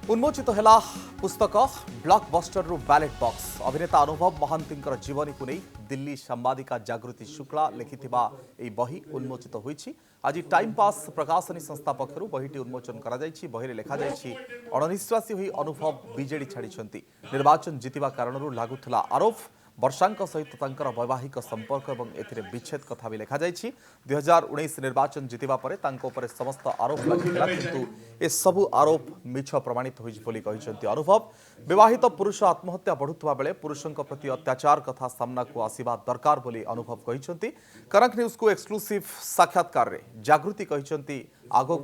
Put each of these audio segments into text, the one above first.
उन्मोचित है पुस्तक ब्लॉकबस्टर रु बैलेट बॉक्स अभिनेता अनुभव महांती जीवनी को नहीं दिल्ली सांबादिका जागृति शुक्ला लिखिथिबा एही बही उन्मोचित होईछि। आज टाइम पास प्रकाशनी संस्था पक्षरु बहीटी उन्मोचन करा जायछि। बहीरे लेखा जायछि अणनिश्वासी होई अनुभव बीजेडी छाड़िछन्ति। निर्वाचन जीतिबा कारणरु लागुथला आरोप वर्षांक सहित तांकर वैवाहिक संपर्क एवं एथिरे विच्छेद कथा भी लेखा जायछि। 2019 निर्वाचन जीतिबा परे तांको उपरे समस्त आरोप लागिଥିଲା किंतु ए सबु आरोप मिछ प्रमाणित होइछ बोली कहिसंती अनुभव। विवाहित पुरुष आत्महत्या बढ़ुतबा बेले पुरुषंक प्रति अत्याचार कथा सामना को आसीबा दरकार बोली अनुभव कहिसंती। कनक न्यूज को एक्सक्लूसिव साक्षात्कार रे जागृति कहिसंती आगो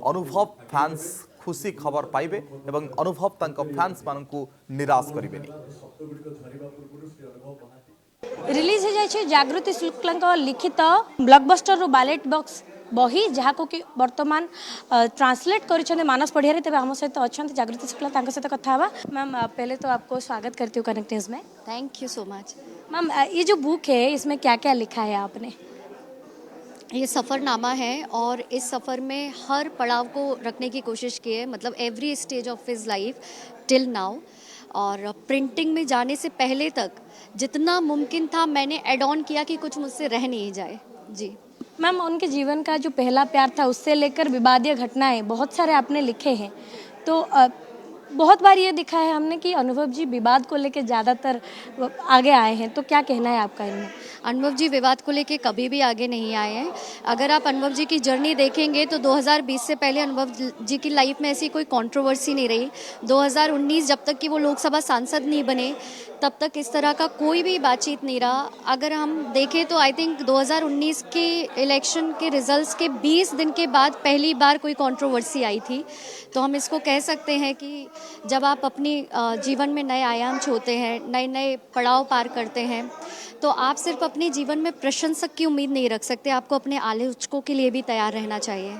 अनुभव फैंस खुशी खबर पाइबे एवं अनुभव तांको फैंस मानकु निराश करिबेनी। रिलीज हो जाए जागृति शुक्ला लिखित ब्लॉकबस्टर रो बैलेट बॉक्स बही जहाँ को कि वर्तमान ट्रांसलेट कर मानस पढ़िया तेज आम सहित अच्छा जागृति शुक्ला सहित कथा मैम। पहले तो आपको स्वागत करती हूँ कनेक्ट न्यूज में। Thank you so much ma'am. ये जो बुक है इसमें क्या क्या लिखा है आपने? ये सफ़रनामा है और इस सफ़र में हर पड़ाव को रखने की कोशिश की है, मतलब every stage of his life till now. और प्रिंटिंग में जाने से पहले तक जितना मुमकिन था मैंने एड ऑन किया कि कुछ मुझसे रह नहीं जाए। जी मैम, उनके जीवन का जो पहला प्यार था उससे लेकर विवादीय घटनाएं बहुत सारे आपने लिखे हैं, तो बहुत बार ये दिखा है हमने कि अनुभव जी विवाद को लेकर ज़्यादातर आगे आए हैं, तो क्या कहना है आपका इनमें? अनुभव जी विवाद को लेके कभी भी आगे नहीं आए हैं। अगर आप अनुभव जी की जर्नी देखेंगे तो 2020 से पहले अनुभव जी की लाइफ में ऐसी कोई कंट्रोवर्सी नहीं रही। 2019 जब तक कि वो लोकसभा सांसद नहीं बने तब तक इस तरह का कोई भी बातचीत नहीं रहा। अगर हम देखें तो आई थिंक 2019 के इलेक्शन के रिजल्ट्स के 20 दिन के बाद पहली बार कोई कंट्रोवर्सी आई थी। तो हम इसको कह सकते हैं कि जब आप अपनी जीवन में नए आयाम छूते हैं, नए नए पड़ाव पार करते हैं, तो आप सिर्फ अपने जीवन में प्रशंसक की उम्मीद नहीं रख सकते, आपको अपने आलोचकों के लिए भी तैयार रहना चाहिए।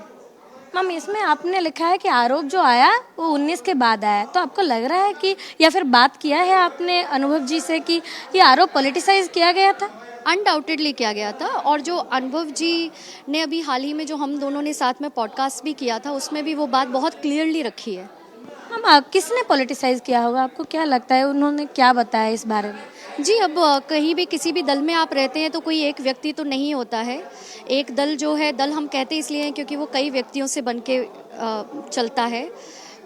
मैम, इसमें आपने लिखा है कि आरोप जो आया वो 19 के बाद आया, तो आपको लग रहा है कि या फिर बात किया है आपने अनुभव जी से कि ये आरोप पॉलिटिसाइज किया गया था? अनडाउटेडली किया गया था। और जो अनुभव जी ने अभी हाल ही में जो हम दोनों ने साथ में पॉडकास्ट भी किया था उसमें भी वो बात बहुत क्लियरली रखी है। हम किसने पॉलिटिसाइज किया होगा, आपको क्या लगता है? उन्होंने क्या बताया इस बारे में? जी, अब कहीं भी किसी भी दल में आप रहते हैं तो कोई एक व्यक्ति तो नहीं होता है। एक दल जो है, दल हम कहते इसलिए हैं क्योंकि वो कई व्यक्तियों से बन के चलता है।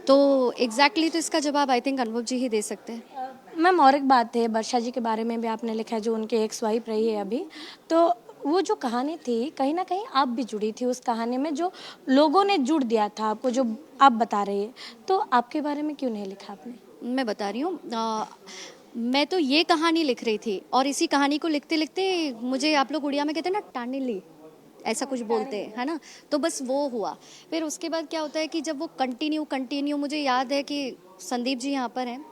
तो एग्जैक्टली तो इसका जवाब आई थिंक अनुभव जी ही दे सकते हैं। मैम, और एक बात है, वर्षा जी के बारे में भी आपने लिखा है जो उनके एक्स वाइफ रही है अभी, तो वो जो कहानी थी कहीं ना कहीं आप भी जुड़ी थी उस कहानी में, जो लोगों ने जुड़ दिया था आपको, जो आप बता रही है, तो आपके बारे में क्यों नहीं लिखा आपने? मैं बता रही हूँ, मैं तो ये कहानी लिख रही थी और इसी कहानी को लिखते लिखते मुझे, आप लोग उड़िया में कहते हैं ना टानिली, ऐसा कुछ बोलते हैं, है ना, तो बस वो हुआ। फिर उसके बाद क्या होता है कि जब वो कंटिन्यू मुझे याद है कि संदीप जी यहाँ पर हैं।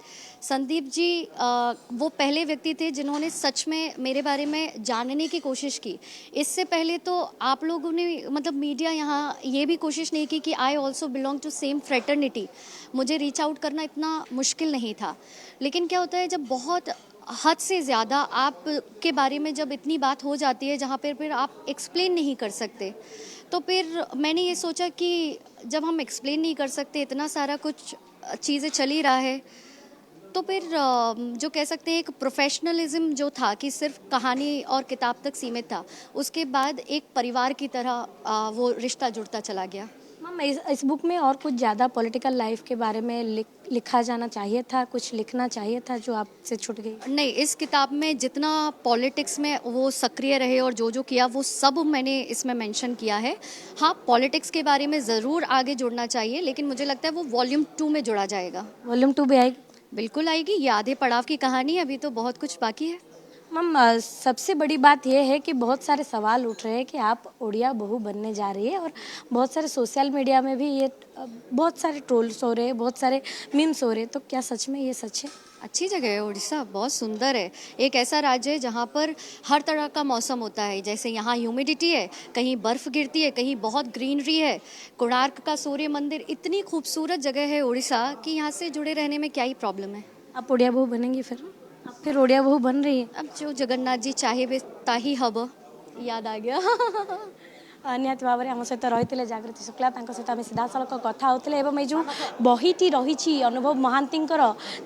संदीप जी वो पहले व्यक्ति थे जिन्होंने सच में मेरे बारे में जानने की कोशिश की। इससे पहले तो आप लोगों ने, मतलब मीडिया यहाँ ये भी कोशिश नहीं की कि I also belong to same fraternity. मुझे रीच आउट करना इतना मुश्किल नहीं था। लेकिन क्या होता है जब बहुत हद से ज़्यादा आपके बारे में जब इतनी बात हो जाती है जहाँ पर फिर आप एक्सप्लेन नहीं कर सकते, तो फिर मैंने ये सोचा कि जब हम एक्सप्लेन नहीं कर सकते, इतना सारा कुछ चीज़ें चल ही रहा है, तो फिर जो कह सकते हैं एक प्रोफेशनलिज्म जो था कि सिर्फ कहानी और किताब तक सीमित था, उसके बाद एक परिवार की तरह वो रिश्ता जुड़ता चला गया। मैम, इस बुक में और कुछ ज़्यादा पॉलिटिकल लाइफ के बारे में लिखा जाना चाहिए था, कुछ लिखना चाहिए था जो आपसे छूट गई? नहीं, इस किताब में जितना पॉलिटिक्स में वो सक्रिय रहे और जो किया वो सब मैंने इसमें मेंशन किया है। हाँ, पॉलिटिक्स के बारे में ज़रूर आगे जुड़ना चाहिए, लेकिन मुझे लगता है वो वॉल्यूम 2 में जुड़ा जाएगा। वॉल्यूम 2 भी आएगी? बिल्कुल आएगी। ये आधे पड़ाव की कहानी है, अभी तो बहुत कुछ बाकी है। मैम, सबसे बड़ी बात यह है कि बहुत सारे सवाल उठ रहे हैं कि आप उड़िया बहू बनने जा रही है, और बहुत सारे सोशल मीडिया में भी ये बहुत सारे ट्रोल्स हो रहे हैं, बहुत सारे मीम्स हो रहे हैं, तो क्या सच में ये सच है? अच्छी जगह है उड़ीसा, बहुत सुंदर है। एक ऐसा राज्य है जहाँ पर हर तरह का मौसम होता है। जैसे यहाँ ह्यूमिडिटी है, कहीं बर्फ़ गिरती है, कहीं बहुत ग्रीनरी है। कोणार्क का सूर्य मंदिर, इतनी खूबसूरत जगह है उड़ीसा कि यहाँ से जुड़े रहने में क्या ही प्रॉब्लम है। आप उड़िया बहू बनेंगी फिर उड़िया बहू बन रही है? अब जो जगन्नाथ जी चाहे वे ताही हब, याद आ गया। निहत भाव में आम सहित रही जागृति शुक्ला सहित आम सीधा सड़क कथा होते ये जो बहीटी रही अनुभव महांती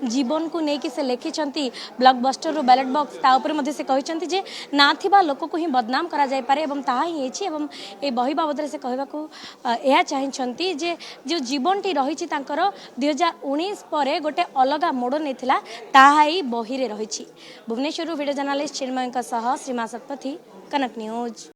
जीवन को लेकिन से लिखिं ब्लॉकबस्टर रू बैलेट बॉक्स तापर से कहते ना थिबा लोक को ही बदनाम करा जाय पारे एवं ताहा ही हेछि एवं ए बही बाबद से कहबाकू यह चाहती जे जो जीवनटी रही 2019 पर गोटे अलग मोड़ नहीं ताहा ही बही रे रही। भुवनेश्वर वीडियो जर्नलिस्ट चिन्मय श्रीमा सतपथी कनक न्यूज।